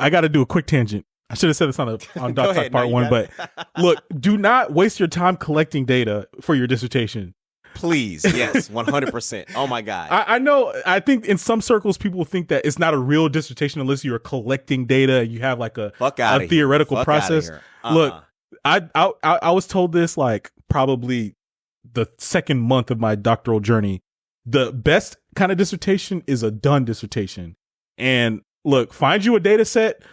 I got to do a quick tangent. I should have said this on Doc Talk Part 1, but look, do not waste your time collecting data for your dissertation. Please, yes, 100%. Oh my God. I know. I think in some circles, people think that it's not a real dissertation unless you're collecting data and you have like a theoretical process. Look, I was told this like probably the second month of my doctoral journey. The best kind of dissertation is a done dissertation. And look, find you a data set.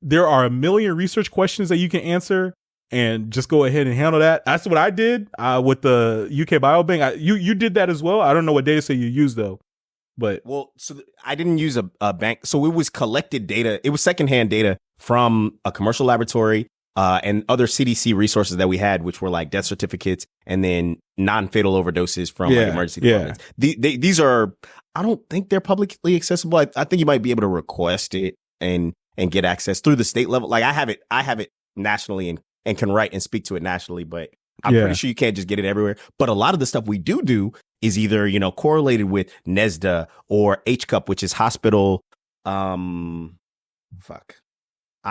There are a million research questions that you can answer and just go ahead and handle that. That's what I did with the UK Biobank. You did that as well. I don't know what data set you used though. But I didn't use a bank. So it was collected data. It was secondhand data from a commercial laboratory and other CDC resources that we had, which were like death certificates and then non-fatal overdoses from like emergency departments. These are, I don't think they're publicly accessible. I think you might be able to request it and get access through the state level. Like I have it nationally and can write and speak to it nationally, but I'm pretty sure you can't just get it everywhere. But a lot of the stuff we do is either, correlated with NESDA or HCUP, which is hospital, I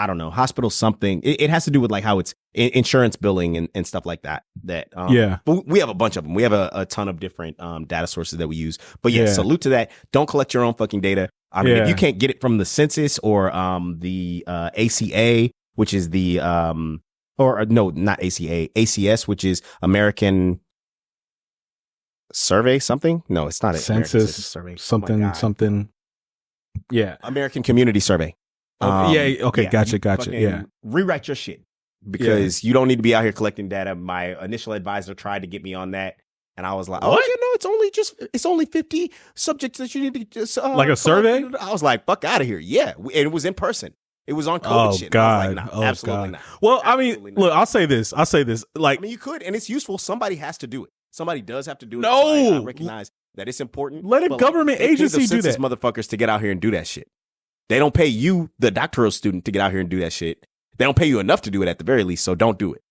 don't know, hospital something. It has to do with like how it's insurance billing and stuff like that. But we have a bunch of them. We have a ton of different data sources that we use. But salute to that. Don't collect your own fucking data. I mean, if you can't get it from the census or the ACA, which is the not ACA, ACS, which is American Survey something. No, it's not census survey. Something. Yeah, American Community Survey. Gotcha. Rewrite your shit because you don't need to be out here collecting data. My initial advisor tried to get me on that, and I was like, it's only 50 subjects that you need to just like a survey. I was like, fuck out of here. Yeah, and it was in person. It was on COVID shit. God. Like, absolutely not. Well, I mean, look, I'll say this. Like, I mean, you could, and it's useful. Somebody has to do it. Somebody does have to do it. No, so I recognize that it's important. Let a government agency do that. Motherfuckers to get out here and do that shit. They don't pay you, the doctoral student, to get out here and do that shit. They don't pay you enough to do it at the very least, so don't do it.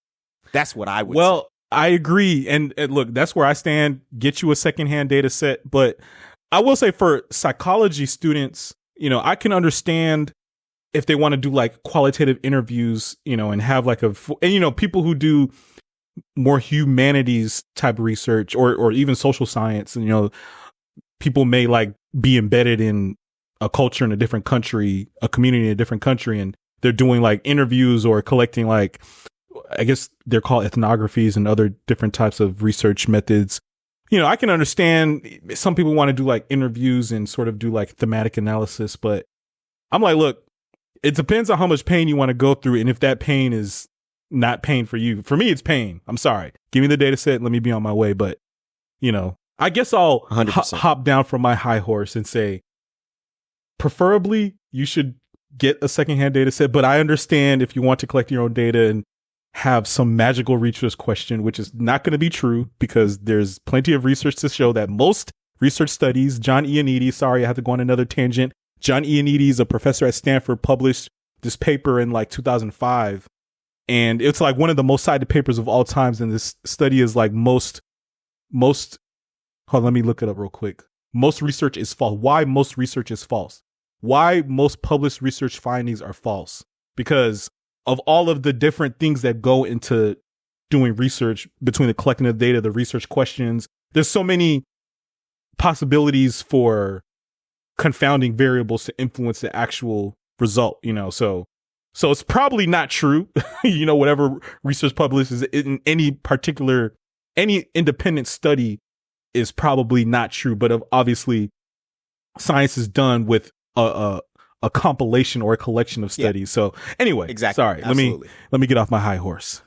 That's what I would say. Well, I agree. And look, that's where I stand. Get you a secondhand data set. But I will say for psychology students, I can understand if they want to do like qualitative interviews, and have like people who do more humanities type research or even social science, and, people may like be embedded in a culture in a different country, a community in a different country, and they're doing like interviews or collecting like, I guess they're called ethnographies and other different types of research methods. I can understand some people want to do like interviews and sort of do like thematic analysis, but I'm like, look, it depends on how much pain you want to go through and if that pain is not pain for you. For me, it's pain. I'm sorry. Give me the data set and let me be on my way. But, I guess I'll hop down from my high horse and say, preferably you should get a secondhand data set, but I understand if you want to collect your own data and have some magical research question, which is not going to be true because there's plenty of research to show that most research studies, John Ioannidis, sorry, I have to go on another tangent. John Ioannidis, a professor at Stanford, published this paper in like 2005. And it's like one of the most cited papers of all times. And this study is like hold on, let me look it up real quick. Most research is false. Why most research is false? Why most published research findings are false? Because of all of the different things that go into doing research between the collecting of data, the research questions, there's so many possibilities for confounding variables to influence the actual result, so it's probably not true. Whatever research publishes in any independent study is probably not true, but obviously science is done with a compilation or a collection of studies. So anyway, exactly. Sorry, let me get off my high horse.